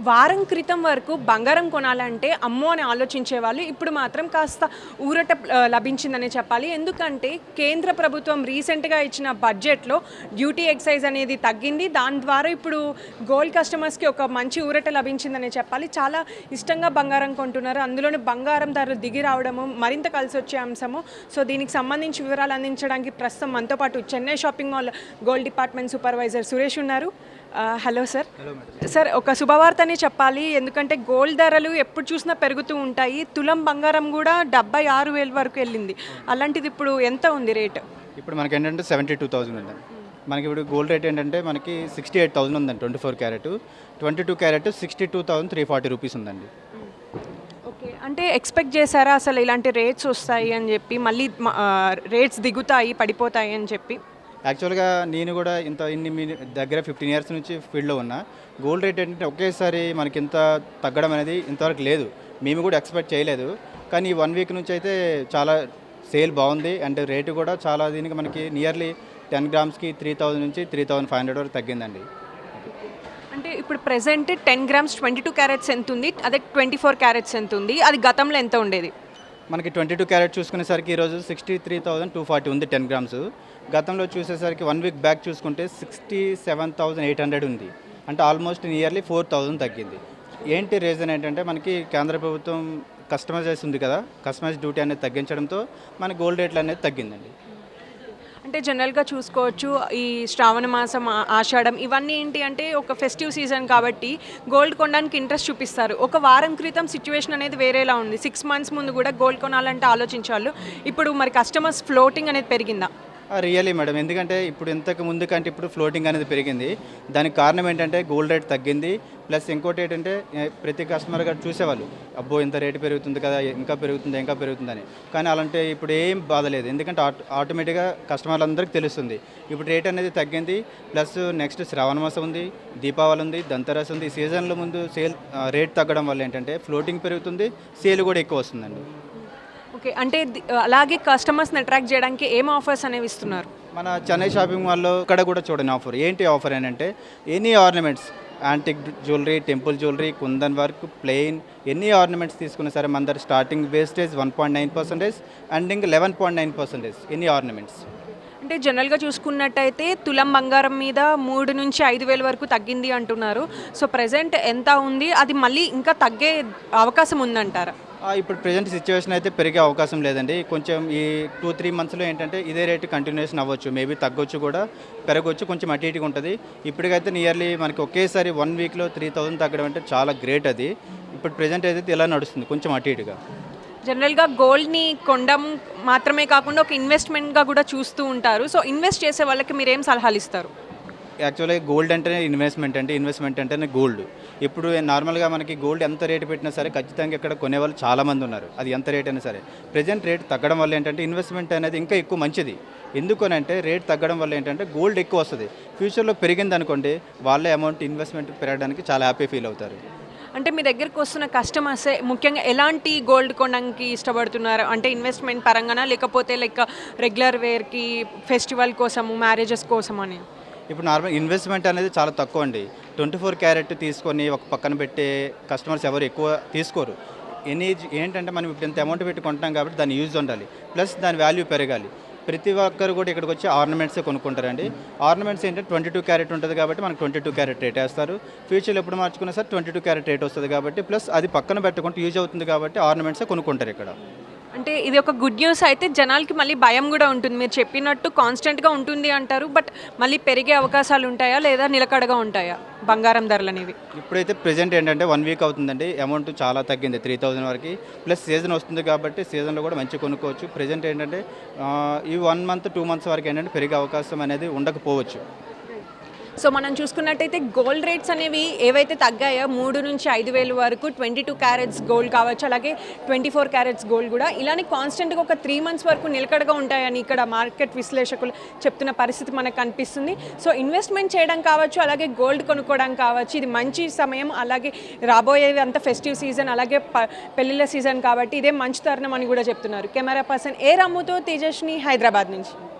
వారం క్రితం వరకు బంగారం కొనాలంటే అమ్మో అని ఆలోచించేవాళ్ళు. ఇప్పుడు మాత్రం కాస్త ఊరట లభించిందనే చెప్పాలి. ఎందుకంటే కేంద్ర ప్రభుత్వం రీసెంట్‌గా ఇచ్చిన బడ్జెట్‌లో డ్యూటీ ఎక్సైజ్ అనేది తగ్గింది. దాని ద్వారా ఇప్పుడు గోల్డ్ కస్టమర్స్‌కి ఒక మంచి ఊరట లభించిందనే చెప్పాలి. చాలా ఇష్టంగా బంగారం కొంటున్నారు. అందులోని బంగారం ధరలు దిగి రావడము మరింత కలిసొచ్చే అంశము. సో దీనికి సంబంధించి వివరాలు అందించడానికి ప్రస్తుతం మనతో పాటు Chennai shopping mall gold department supervisor Suresh ఉన్నారు. Hello sir. సార్, ఒక శుభవార్తనే చెప్పాలి. ఎందుకంటే గోల్డ్ ధరలు ఎప్పుడు చూసినా పెరుగుతూ ఉంటాయి. తులం బంగారం కూడా 76,000 వరకు వెళ్ళింది. అలాంటిది ఇప్పుడు ఎంత ఉంది రేట్? ఇప్పుడు మనకి ఏంటంటే 72,000 ఉందండి. మనకి ఇప్పుడు గోల్డ్ రేట్ ఏంటంటే మనకి 68,000 ఉందండి 24 క్యారెట్. 22 క్యారెట్ 62,340 రూపీస్ ఉందండి. ఓకే, అంటే ఎక్స్పెక్ట్ చేశారా అసలు ఇలాంటి రేట్స్ వస్తాయి అని చెప్పి, మళ్ళీ రేట్స్ దిగుతాయి పడిపోతాయి అని చెప్పి? యాక్చువల్గా నేను కూడా ఇన్ని మీ దగ్గర 15 ఇయర్స్ నుంచి ఫీల్డ్లో ఉన్నా. గోల్డ్ రేట్ ఏంటంటే ఒకేసారి మనకి ఇంత తగ్గడం అనేది ఇంతవరకు లేదు. మేము కూడా ఎక్స్పెక్ట్ చేయలేదు. కానీ ఈ 1 వీక్ నుంచి అయితే చాలా సేల్ బాగుంది. అండ్ రేటు కూడా చాలా దీనికి మనకి నియర్లీ 10 గ్రామ్స్కి 3,000 నుంచి 3,500 వరకు తగ్గిందండి. అంటే ఇప్పుడు ప్రెసెంట్ 10 గ్రామ్స్ 22 క్యారెట్స్ ఎంత ఉంది, అదే 24 క్యారెట్స్ ఎంత ఉంది, అది గతంలో ఎంత ఉండేది? మనకి 22 క్యారెట్ చూసుకునేసరికి ఈరోజు 63,240 ఉంది 10 గ్రామ్స్. గతంలో చూసేసరికి 1 వీక్ బ్యాక్ చూసుకుంటే 67,800 ఉంది. అంటే ఆల్మోస్ట్ నియర్లీ 4,000 తగ్గింది. ఏంటి రీజన్ ఏంటంటే మనకి కేంద్ర ప్రభుత్వం కస్టమైజ్ ఉంది కదా, కస్టమైజ్ డ్యూటీ అనేది తగ్గించడంతో మన గోల్డ్ రేట్లు అనేది తగ్గిందండి. అంటే జనరల్గా చూసుకోవచ్చు, ఈ శ్రావణ మాసం, ఆషాఢం ఇవన్నీ ఏంటి అంటే ఒక ఫెస్టివ్ సీజన్ కాబట్టి గోల్డ్ కొనడానికి ఇంట్రెస్ట్ చూపిస్తారు. ఒక వారం క్రితం సిచ్యువేషన్ అనేది వేరేలా ఉంది. 6 మంత్స్ ముందు కూడా గోల్డ్ కొనాలంటే ఆలోచించాలి. ఇప్పుడు మరి కస్టమర్స్ ఫ్లోటింగ్ అనేది పెరిగిందా? రియలీ మేడం, ఎందుకంటే ఇప్పుడు ఇంతకు ముందు కంటే ఇప్పుడు ఫ్లోటింగ్ అనేది పెరిగింది. దానికి కారణం ఏంటంటే గోల్డ్ రేట్ తగ్గింది. ప్లస్ ఇంకోటి ఏంటంటే ప్రతి కస్టమర్ గారు చూసేవాళ్ళు, అబ్బో ఇంత రేటు పెరుగుతుంది కదా, ఇంకా పెరుగుతుందని. కానీ అలాంటి ఇప్పుడు ఏం బాధ లేదు. ఎందుకంటే ఆటోమేటిక్గా కస్టమర్లందరికీ తెలుస్తుంది ఇప్పుడు రేట్ అనేది తగ్గింది. ప్లస్ నెక్స్ట్ శ్రావణ మాసం ఉంది, దీపావళి ఉంది, దంతరస్ ఉంది. ఈ సీజన్లో ముందు రేట్ తగ్గడం వల్ల ఏంటంటే ఫ్లోటింగ్ పెరుగుతుంది, సేల్ కూడా ఎక్కువ వస్తుందండి. ఓకే, అంటే అలాగే కస్టమర్స్ని అట్రాక్ట్ చేయడానికి ఏం ఆఫర్స్ అనేవి ఇస్తున్నారు? మన చెన్నై షాపింగ్ మాల్లో ఇక్కడ కూడా చూడండి ఆఫర్. ఏంటి ఆఫర్ ఏంటంటే any ornaments, antique jewellery, temple jewellery, kundan work, plain ఎన్ని ఆర్నమెంట్స్ తీసుకున్నా సరే మన దగ్గర స్టార్టింగ్ వేస్టేజ్ 1.9%, ఎండింగ్ 11.9% ఎన్ని ఆర్నమెంట్స్. అంటే జనరల్గా చూసుకున్నట్టయితే తులం బంగారం మీద 3 నుంచి 5,000 వరకు తగ్గింది అంటున్నారు. సో ప్రజెంట్ ఎంత ఉంది, అది మళ్ళీ ఇంకా తగ్గే అవకాశం ఉందంటారా? ఇప్పుడు ప్రజెంట్ సిచ్యువేషన్ అయితే పెరిగే అవకాశం లేదండి. కొంచెం ఈ 2-3 మంత్స్లో ఏంటంటే ఇదే రేటు కంటిన్యూషన్ అవ్వచ్చు, మేబీ తగ్గొచ్చు కూడా పెరగవచ్చు, కొంచెం అటు ఇటుగా ఉంటుంది. ఇప్పటికైతే నియర్లీ మనకి ఒకేసారి 1 వీక్లో 3,000 తగ్గడం అంటే చాలా గ్రేట్. అది ఇప్పుడు ప్రజెంట్ అయితే ఇలా నడుస్తుంది, కొంచెం అటు ఇటుగా. జనరల్గా గోల్డ్ని కొనడం మాత్రమే కాకుండా ఒక ఇన్వెస్ట్మెంట్గా కూడా చూస్తూ ఉంటారు. సో ఇన్వెస్ట్ చేసే వాళ్ళకి మీరు ఏం సలహాలు ఇస్తారు? యాక్చువల్గా గోల్డ్ అంటేనే ఇన్వెస్ట్మెంట్ అంటేనే గోల్డ్. ఇప్పుడు నార్మల్గా మనకి గోల్డ్ ఎంత రేటు పెట్టినా సరే ఖచ్చితంగా ఇక్కడ కొనేవాళ్ళు చాలామంది ఉన్నారు, అది ఎంత రేట్ అయినా సరే. ప్రజెంట్ రేట్ తగ్గడం వల్ల ఏంటంటే ఇన్వెస్ట్మెంట్ అనేది ఇంకా ఎక్కువ మంచిది. ఎందుకనంటే రేట్ తగ్గడం వల్ల ఏంటంటే గోల్డ్ ఎక్కువ వస్తుంది. ఫ్యూచర్లో పెరిగింది అనుకోండి, వాళ్ళే అమౌంట్ ఇన్వెస్ట్మెంట్ పెరగడానికి చాలా హ్యాపీ ఫీల్ అవుతారు. అంటే మీ దగ్గరకు వస్తున్న కస్టమర్సే ముఖ్యంగా ఎలాంటి గోల్డ్ కొనడానికి ఇష్టపడుతున్నారు? అంటే ఇన్వెస్ట్మెంట్ పరంగానా, లేకపోతే లైక్ రెగ్యులర్ వేర్కి, ఫెస్టివల్ కోసము, మ్యారేజెస్ కోసం అని? ఇప్పుడు నార్మల్ ఇన్వెస్ట్మెంట్ అనేది చాలా తక్కువ అండి. 24 క్యారెట్ తీసుకొని ఒక పక్కన పెట్టే కస్టమర్స్ ఎవరు ఎక్కువ తీసుకోరు. ఏంటంటే మనం ఇప్పుడు ఇంత అమౌంట్ పెట్టి కొంటాం కాబట్టి దాని యూజ్ ఉండాలి, ప్లస్ దాని వాల్యూ పెరగాలి. ప్రతి ఒక్కరు కూడా ఇక్కడికి వచ్చి ఆర్నమెంట్సే కొనుక్కుంటారండి. ఆర్నమెంట్స్ ఏంటంటే 22 క్యారెట్ ఉంటుంది కాబట్టి మనకు 22 క్యారెట్ రేట్ వేస్తారు. ఫ్యూచర్లో ఎప్పుడు మార్చుకున్నా సరే 22 క్యారెట్ రేట్ వస్తుంది కాబట్టి, ప్లస్ అది పక్కన పెట్టుకుంటే యూజ్ అవుతుంది కాబట్టి ఆర్నమెంట్సే కొనుక్కుంటారు ఇక్కడ. అంటే ఇది ఒక గుడ్ న్యూస్. అయితే జనాలకి మళ్ళీ భయం కూడా ఉంటుంది. మీరు చెప్పినట్టు కాన్స్టెంట్గా ఉంటుంది అంటారు, బట్ మళ్ళీ పెరిగే అవకాశాలు ఉంటాయా లేదా నిలకడగా ఉంటాయా బంగారం ధరలు అనేవి? ఇప్పుడైతే ప్రెజెంట్ ఏంటంటే 1 వీక్ అవుతుందండి, అమౌంట్ చాలా తగ్గింది 3,000 వరకు. ప్లస్ సీజన్ వస్తుంది కాబట్టి సీజన్లో కూడా మంచిగా కొనుక్కోవచ్చు. ప్రెజెంట్ ఏంటంటే ఈ 1 మంత్ 2 మంత్స్ వరకు ఏంటంటే పెరిగే అవకాశం అనేది ఉండకపోవచ్చు. సో మనం చూసుకున్నట్టయితే గోల్డ్ రేట్స్ అనేవి ఏవైతే తగ్గాయో 3 నుంచి 5,000 వరకు 22 క్యారెట్స్ గోల్డ్ కావచ్చు, అలాగే 24 క్యారెట్స్ గోల్డ్ కూడా ఇలానే కాన్స్టెంట్గా ఒక 3 మంత్స్ వరకు నిలకడగా ఉంటాయని ఇక్కడ మార్కెట్ విశ్లేషకులు చెప్తున్న పరిస్థితి మనకు కనిపిస్తుంది. సో ఇన్వెస్ట్మెంట్ చేయడం కావచ్చు, అలాగే గోల్డ్ కొనుక్కోవడం కావచ్చు, ఇది మంచి సమయం. అలాగే రాబోయేది అంత ఫెస్టివ్ సీజన్, అలాగే పెళ్లిళ్ళ సీజన్ కాబట్టి ఇదే మంచి తరుణం అని కూడా చెప్తున్నారు. కెమెరా పర్సన్ ఏ రాముతో తేజస్ని, హైదరాబాద్ నుంచి.